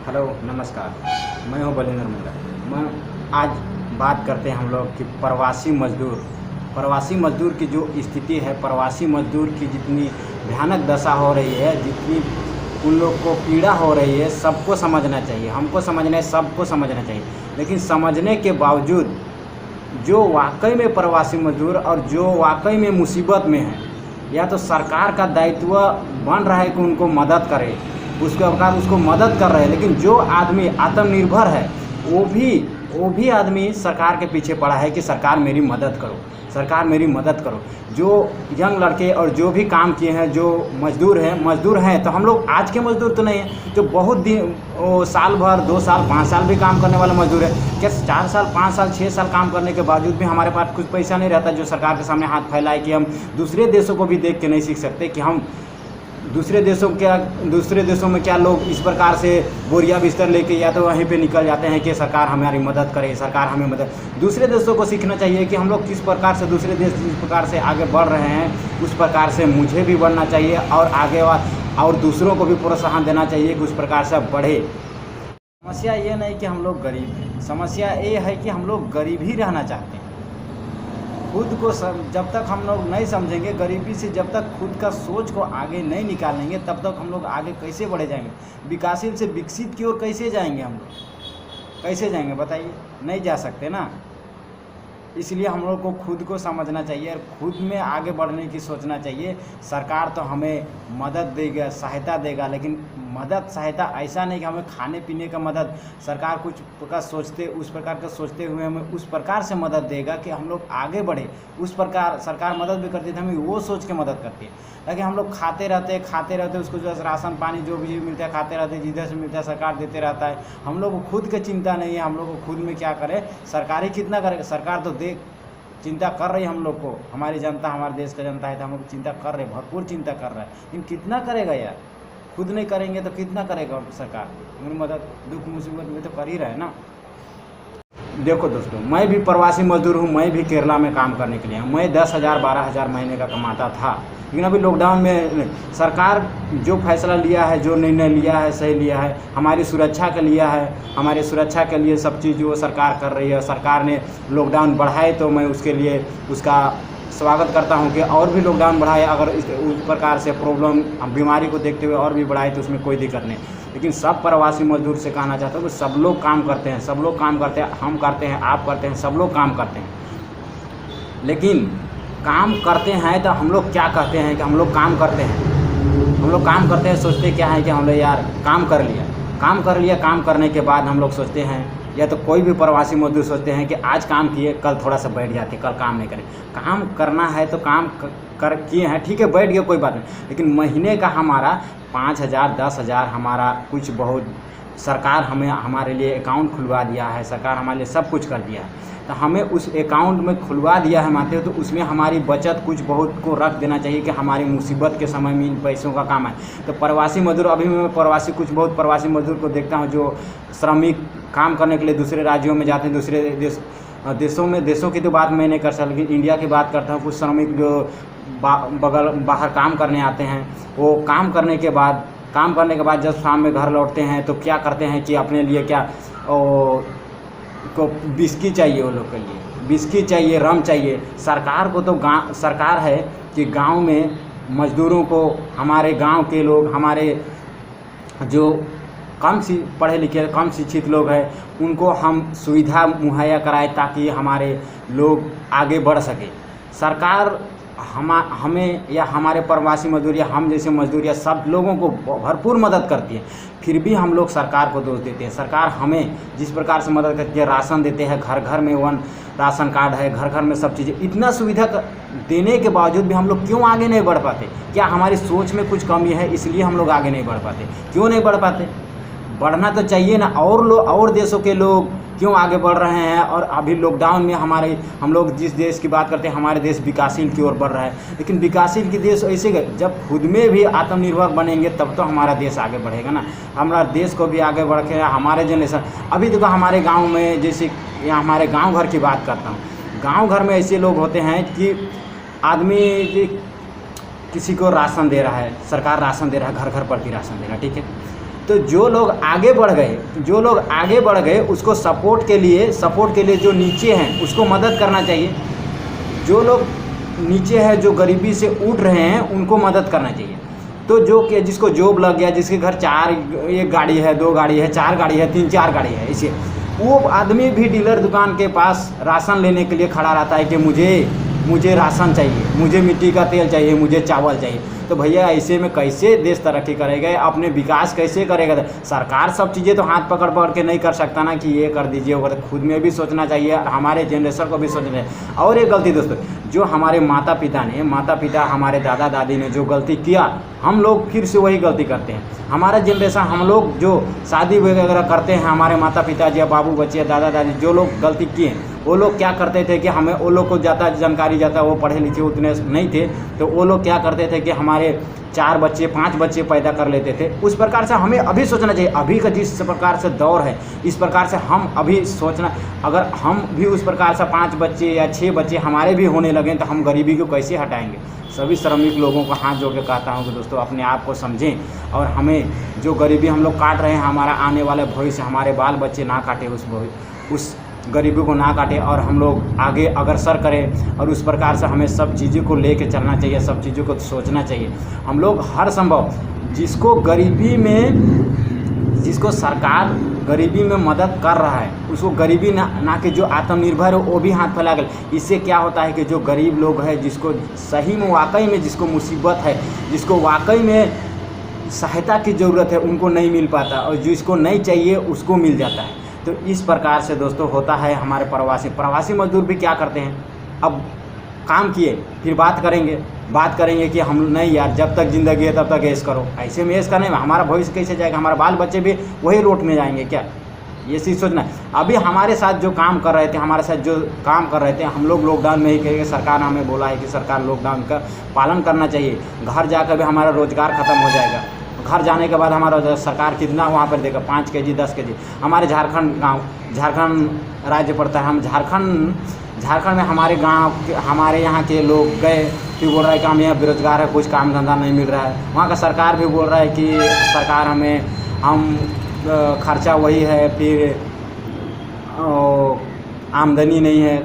Hello नमस्कार। मैं हूं बलिंदर मुंडा। मैं आज बात करते हैं हम लोग कि प्रवासी मजदूर की जो स्थिति है, प्रवासी मजदूर की जितनी भयानक दशा हो रही है, जितनी उन लोग को पीड़ा हो रही है, सबको समझना चाहिए। हमको समझना है, सबको समझना चाहिए। लेकिन समझने के बावजूद जो वाकई में प्रवासी मजदूर और जो वाकई में मुसीबत में है, या तो सरकार का दायित्व बन रहा है कि उनको मदद करे, उसके अवकाश उसको मदद कर रहे हैं। लेकिन जो आदमी आत्मनिर्भर है वो भी आदमी सरकार के पीछे पड़ा है कि सरकार मेरी मदद करो, सरकार मेरी मदद करो। जो यंग लड़के और जो भी काम किए हैं, जो मजदूर हैं तो हम लोग आज के मजदूर तो नहीं हैं, जो बहुत दिन साल भर 2 साल 5 साल भी काम करने वाले मजदूर है। क्या 4 साल 5 साल 6 साल काम करने के बावजूद भी हमारे पास कुछ पैसा नहीं रहता जो सरकार के सामने हाथ फैलाए कि हम दूसरे देशों को भी देख के नहीं सीख सकते कि हम दूसरे देशों में क्या लोग इस प्रकार से बोरिया बिस्तर लेके या तो वहीं पे निकल जाते हैं कि सरकार हमारी मदद करे, सरकार हमें मदद। दूसरे देशों को सीखना चाहिए कि हम लोग किस प्रकार से दूसरे देश जिस प्रकार से आगे बढ़ रहे हैं उस प्रकार से मुझे भी बढ़ना चाहिए और आगे और दूसरों को भी प्रोत्साहन देना चाहिए कि उस प्रकार से बढ़े। समस्या ये नहीं कि हम लोग गरीब हैं, समस्या ये है कि हम लोग गरीब ही रहना चाहते हैं। खुद को जब तक हम लोग नहीं समझेंगे, गरीबी से जब तक खुद का सोच को आगे नहीं निकालेंगे, तब तक हम लोग आगे कैसे बढ़े जाएंगे? विकासशील से विकसित की ओर कैसे जाएंगे? हम लोग कैसे जाएंगे बताइए? नहीं जा सकते ना। इसलिए हम लोग को खुद को समझना चाहिए और खुद में आगे बढ़ने की सोचना चाहिए। सरकार तो हमें मदद देगा, सहायता देगा, लेकिन मदद सहायता ऐसा नहीं कि हमें खाने पीने का मदद सरकार कुछ प्रकार उस प्रकार का सोचते हुए हमें उस प्रकार से मदद देगा कि हम लोग आगे बढ़े। उस प्रकार सरकार मदद भी करती है तो हमें वो सोच के मदद करती है। ताकि हम लोग खाते रहते उसको जो राशन पानी जो भी मिलता है खाते रहते, जिधर से मिलता है सरकार देते रहता है। हम लोग को खुद की चिंता नहीं है, हम लोग को खुद में क्या करें, सरकार ही कितना करेगा। सरकार तो चिंता कर रही है हम लोग को, हमारी जनता, हमारे देश का जनता है तो हम लोग चिंता कर रहे हैं, भरपूर चिंता कर रहा है। लेकिन कितना करेगा यार? खुद नहीं करेंगे तो कितना करेगा सरकार? मदद दुख मुसीबत में तो कर ही रहे ना। देखो दोस्तों, मैं भी प्रवासी मजदूर हूँ, मैं भी केरला में काम करने के लिए। मैं 10,000 12,000 महीने का कमाता था। लेकिन अभी लॉकडाउन में सरकार जो फैसला लिया है, जो निर्णय लिया है, सही लिया है, हमारी सुरक्षा के लिया है। हमारे सुरक्षा के लिए सब चीज़ जो सरकार कर रही है, सरकार ने लॉकडाउन बढ़ाए तो मैं उसके लिए उसका स्वागत करता हूं कि और भी लॉकडाउन बढ़ाए। अगर उस प्रकार से प्रॉब्लम बीमारी को देखते हुए और भी बढ़ाए तो उसमें कोई दिक्कत नहीं। लेकिन सब प्रवासी मजदूर से कहना चाहता हूँ कि सब लोग काम करते हैं, सब लोग काम करते हैं, हम करते हैं, आप करते हैं, सब लोग काम करते हैं। लेकिन काम करते हैं तो हम लोग क्या कहते हैं कि हम लोग काम करते हैं। हम लोग काम करते हैं, सोचते क्या है कि हम लोग यार काम कर लिया। काम करने के बाद हम लोग सोचते हैं, या तो कोई भी प्रवासी मजदूर सोचते हैं कि आज काम किए, कल थोड़ा सा बैठ जाते, कल काम नहीं करें। काम करना है तो काम किए हैं, ठीक है, बैठ गए, कोई बात नहीं। लेकिन महीने का हमारा 5,000 10,000 हमारा कुछ बहुत सरकार हमें हमारे लिए अकाउंट खुलवा दिया है, सरकार हमारे लिए सब कुछ कर दिया है। तो हमें उस अकाउंट में खुलवा दिया है मानते हो तो उसमें हमारी बचत कुछ बहुत को रख देना चाहिए कि हमारी मुसीबत के समय में इन पैसों का काम है। तो प्रवासी मजदूर, अभी मैं कुछ बहुत प्रवासी मजदूर को देखता हूँ जो श्रमिक काम करने के लिए दूसरे राज्यों में जाते हैं, दूसरे देशों की तो बात मैं नहीं कर सकता, लेकिन इंडिया की बात करता हूँ। कुछ श्रमिक जो बाहर काम करने आते हैं, वो काम करने के बाद जब शाम में घर लौटते हैं तो क्या करते हैं कि अपने लिए क्या को बिस्की चाहिए, वो लोग के लिए बिस्की चाहिए, रम चाहिए। सरकार को तो सरकार है कि गांव में मजदूरों को, हमारे गांव के लोग, हमारे जो पढ़े लिखे कम शिक्षित लोग हैं, उनको हम सुविधा मुहैया कराए ताकि हमारे लोग आगे बढ़ सके। सरकार हमें या हमारे प्रवासी मजदूर या हम जैसे मजदूर या सब लोगों को भरपूर मदद करती है, फिर भी हम लोग सरकार को दोष देते हैं। सरकार हमें जिस प्रकार से मदद करती है, राशन देते हैं, घर घर में राशन कार्ड है, घर घर में सब चीज़ें, इतना सुविधा देने के बावजूद भी हम लोग क्यों आगे नहीं बढ़ पाते? क्या हमारी सोच में कुछ कमी है, इसलिए हम लोग आगे नहीं बढ़ पाते? क्यों नहीं बढ़ पाते? बढ़ना तो चाहिए ना। और देशों के लोग क्यों आगे बढ़ रहे हैं? और अभी लॉकडाउन में हम लोग जिस देश की बात करते हैं, हमारे देश विकासशील की ओर बढ़ रहा है। लेकिन विकासशील के देश ऐसे जब खुद में भी आत्मनिर्भर बनेंगे तब तो हमारा देश आगे बढ़ेगा ना। हमारा देश को भी आगे बढ़ के हमारे जनरेशन, अभी देखो हमारे गाँव में, जैसे यहाँ हमारे गाँव घर की बात करता हूँ, गाँव घर में ऐसे लोग होते हैं कि आदमी किसी को राशन दे रहा है, सरकार राशन दे रहा है, घर घर प्रति राशन दे रहा है, ठीक है। तो जो लोग आगे बढ़ गए उसको सपोर्ट के लिए जो नीचे हैं उसको मदद करना चाहिए। जो लोग नीचे है, जो गरीबी से उठ रहे हैं, उनको मदद करना चाहिए। तो जो कि जिसको जॉब लग गया, जिसके घर एक गाड़ी है, 2 गाड़ी है, 4 गाड़ी है, 3-4 गाड़ी है, इसे वो आदमी भी डीलर दुकान के पास राशन लेने के लिए खड़ा रहता है कि मुझे राशन चाहिए, मुझे मिट्टी का तेल चाहिए, मुझे चावल चाहिए। तो भैया ऐसे में कैसे देश तरक्की करेगा, अपने विकास कैसे करेगा? सरकार सब चीज़ें तो हाथ पकड़ पकड़ के नहीं कर सकता ना कि ये कर दीजिए, वो खुद में भी सोचना चाहिए और हमारे जनरेशन को भी सोचना चाहिए। और एक गलती दोस्तों, जो हमारे माता पिता हमारे दादा दादी ने जो गलती किया, हम लोग फिर से वही गलती करते हैं। हमारा जनरेशन, हम लोग जो शादी वगैरह करते हैं, हमारे माता पिता या बाबू बच्चे दादा दादी जो लोग गलती किए, वो लोग क्या करते थे कि हमें, वो लोग को ज़्यादा जानकारी ज़्यादा, वो पढ़े लिखे उतने नहीं थे, तो वो लोग क्या करते थे कि हमारे 4 बच्चे 5 बच्चे पैदा कर लेते थे। उस प्रकार से हमें अभी सोचना चाहिए। अभी का जिस प्रकार से दौर है, इस प्रकार से हम अभी सोचना, अगर हम भी उस प्रकार से 5 बच्चे या 6 बच्चे हमारे भी होने लगें तो हम गरीबी को कैसे हटाएंगे? सभी श्रमिक लोगों को हाथ जोड़ के कहता हूँ कि दोस्तों अपने आप को समझें और हमें जो गरीबी हम लोग काट रहे हैं, हमारा आने वाला भविष्य, हमारे बाल बच्चे ना काटे, उस गरीबी को ना काटे और हम लोग आगे अग्रसर करें। और उस प्रकार से हमें सब चीज़ों को लेके चलना चाहिए, सब चीज़ों को सोचना चाहिए। हम लोग हर संभव जिसको सरकार गरीबी में मदद कर रहा है, उसको गरीबी ना कि जो आत्मनिर्भर हो वो भी हाथ फैला कर। इससे क्या होता है कि जो गरीब लोग हैं, जिसको सही में वाकई में जिसको मुसीबत है, जिसको वाकई में सहायता की ज़रूरत है, उनको नहीं मिल पाता, और जिसको नहीं चाहिए उसको मिल जाता है। तो इस प्रकार से दोस्तों होता है। हमारे प्रवासी मजदूर भी क्या करते हैं, अब काम किए फिर बात करेंगे कि हम नहीं यार, जब तक ज़िंदगी है तब तक ऐश करो। ऐसे में ऐश करने में हमारा भविष्य कैसे जाएगा? हमारे बाल बच्चे भी वही रोड में जाएंगे क्या? ये चीज़ सोचना है। अभी हमारे साथ जो काम कर रहे थे, हम लोग लॉकडाउन में ही करेंगे। सरकार ने हमें बोला है कि सरकार लॉकडाउन का पालन करना चाहिए। घर जाकर भी हमारा रोज़गार ख़त्म हो जाएगा। घर जाने के बाद हमारा सरकार कितना वहाँ पर देगा? 5 केजी 10 केजी। हमारे झारखंड राज्य पड़ता है। हम झारखंड में हमारे गांव हमारे यहाँ के लोग गए, फिर बोल रहा है कि हम यहाँ बेरोजगार है, कुछ काम धंधा नहीं मिल रहा है। वहाँ का सरकार भी बोल रहा है कि सरकार हम खर्चा वही है, फिर आमदनी नहीं है,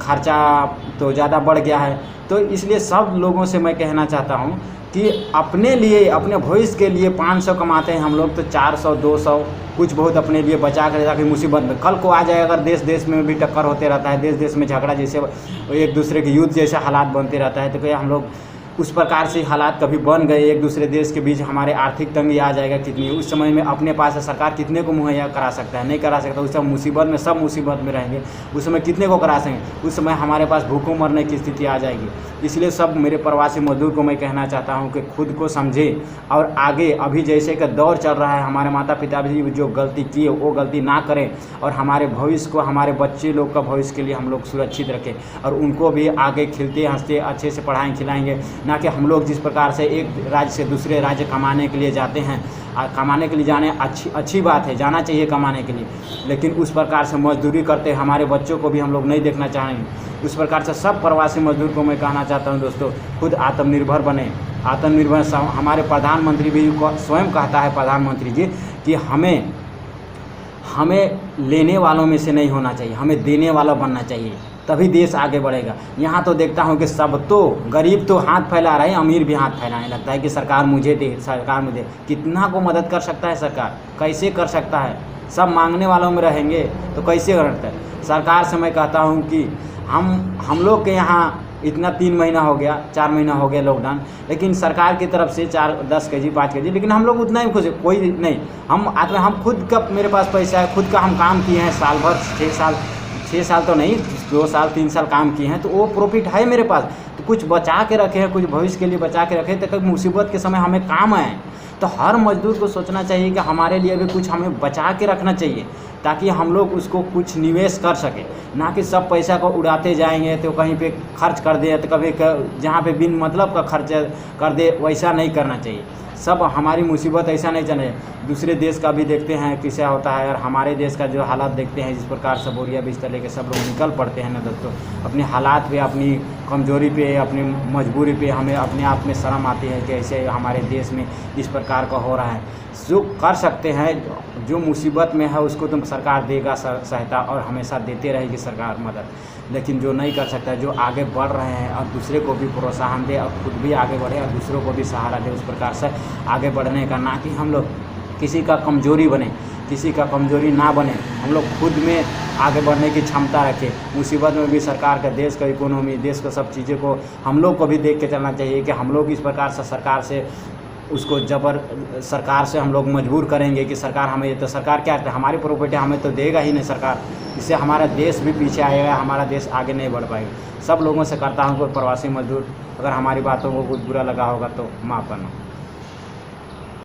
खर्चा तो ज़्यादा बढ़ गया है। तो इसलिए सब लोगों से मैं कहना चाहता हूँ कि अपने लिए, अपने भविष्य के लिए 500 कमाते हैं हम लोग, तो 400 200 कुछ बहुत अपने लिए बचा कर, ताकि मुसीबत में कल को आ जाए। अगर देश में भी टक्कर होते रहता है, देश में झगड़ा जैसे एक दूसरे के युद्ध जैसे हालात बनते रहता है, तो क्या हम लोग उस प्रकार से हालात कभी बन गए एक दूसरे देश के बीच, हमारे आर्थिक तंगी आ जाएगा कितनी। उस समय में अपने पास सरकार कितने को मुहैया करा सकता है? नहीं करा सकता। उस समय सब मुसीबत में रहेंगे, उस समय कितने को करा सकेंगे? उस समय हमारे पास भूखों मरने की स्थिति आ जाएगी। इसलिए सब मेरे प्रवासी मजदूर को मैं कहना चाहता हूँ कि खुद को समझे और आगे, अभी जैसे का दौर चल रहा है, हमारे माता पिता भी जो गलती किए वो गलती ना करें, और हमारे भविष्य को, हमारे बच्चे लोग का भविष्य के लिए हम लोग सुरक्षित रखें, और उनको भी आगे खिलते हंसते अच्छे से पढ़ाएं खिलाएंगे। ना कि हम लोग जिस प्रकार से एक राज्य से दूसरे राज्य कमाने के लिए जाते हैं, कमाने के लिए जाने अच्छी बात है, जाना चाहिए कमाने के लिए, लेकिन उस प्रकार से मजदूरी करते हमारे बच्चों को भी हम लोग नहीं देखना चाहेंगे। उस प्रकार से सब प्रवासी मजदूर को मैं कहना चाहता हूं दोस्तों, खुद आत्मनिर्भर बने। आत्मनिर्भर हमारे प्रधानमंत्री भी स्वयं कहता है, प्रधानमंत्री जी, कि हमें लेने वालों में से नहीं होना चाहिए, हमें देने वाला बनना चाहिए, तभी देश आगे बढ़ेगा। यहाँ तो देखता हूँ कि सब तो गरीब तो हाथ फैला रहे हैं, अमीर भी हाथ फैलाने लगता है कि सरकार मुझे दे, सरकार मुझे। कितना को मदद कर सकता है सरकार? कैसे कर सकता है? सब मांगने वालों में रहेंगे तो कैसे करता है? सरकार से मैं कहता हूँ कि हम लोग के यहाँ इतना 3 महीना हो गया, 4 महीना हो गया लॉकडाउन, लेकिन सरकार की तरफ से 10 केजी 5 केजी, लेकिन हम लोग उतना ही खुश है, कोई नहीं। हम खुद का, मेरे पास पैसा है, खुद का हम काम किए हैं साल भर, 6 साल तो नहीं, 2 साल 3 साल काम किए हैं, तो वो प्रॉफिट है मेरे पास। तो कुछ बचा के रखे हैं, कुछ भविष्य के लिए बचा के रखे, तो कभी मुसीबत के समय हमें काम आए। तो हर मजदूर को सोचना चाहिए कि हमारे लिए भी कुछ हमें बचा के रखना चाहिए, ताकि हम लोग उसको कुछ निवेश कर सकें। ना कि सब पैसा को उड़ाते जाएंगे तो कहीं पे खर्च कर दे, तो कभी जहाँ पे बिन मतलब का खर्च कर दे, वैसा नहीं करना चाहिए। सब हमारी मुसीबत ऐसा नहीं चले। दूसरे देश का भी देखते हैं कैसा होता है, और हमारे देश का जो हालात देखते हैं, जिस प्रकार से बोरिया बिस्तर लेके सब लोग निकल पड़ते हैं ना दोस्तों, अपने हालात पे, अपनी कमज़ोरी पे, अपनी मजबूरी पे हमें अपने आप में शर्म आती है कि ऐसे हमारे देश में इस प्रकार का हो रहा है। जो कर सकते हैं, जो मुसीबत में है उसको तो सरकार देगा सहायता, और हमेशा देते रहेगी सरकार मदद। लेकिन जो नहीं कर सकता है, जो आगे बढ़ रहे हैं और दूसरे को भी प्रोत्साहन दे और खुद भी आगे बढ़े और दूसरों को भी सहारा दे, उस प्रकार से आगे बढ़ने का, ना कि हम लोग किसी का कमज़ोरी बने, किसी का कमज़ोरी ना बने। हम लोग खुद में आगे बढ़ने की क्षमता रखें। मुसीबत में भी सरकार का, देश का इकोनॉमी, देश का सब चीज़ें को हम लोग को भी देख के चलना चाहिए कि हम लोग इस प्रकार से सरकार से उसको सरकार से हम लोग मजबूर करेंगे कि सरकार हमें, ये तो सरकार क्या है, हमारी प्रॉपर्टी हमें तो देगा ही नहीं सरकार। इससे हमारा देश भी पीछे आएगा, हमारा देश आगे नहीं बढ़ पाएगा। सब लोगों से करता हूँ, कोई प्रवासी मजदूर, अगर हमारी बातों को कुछ बुरा लगा होगा तो माफ़ करना।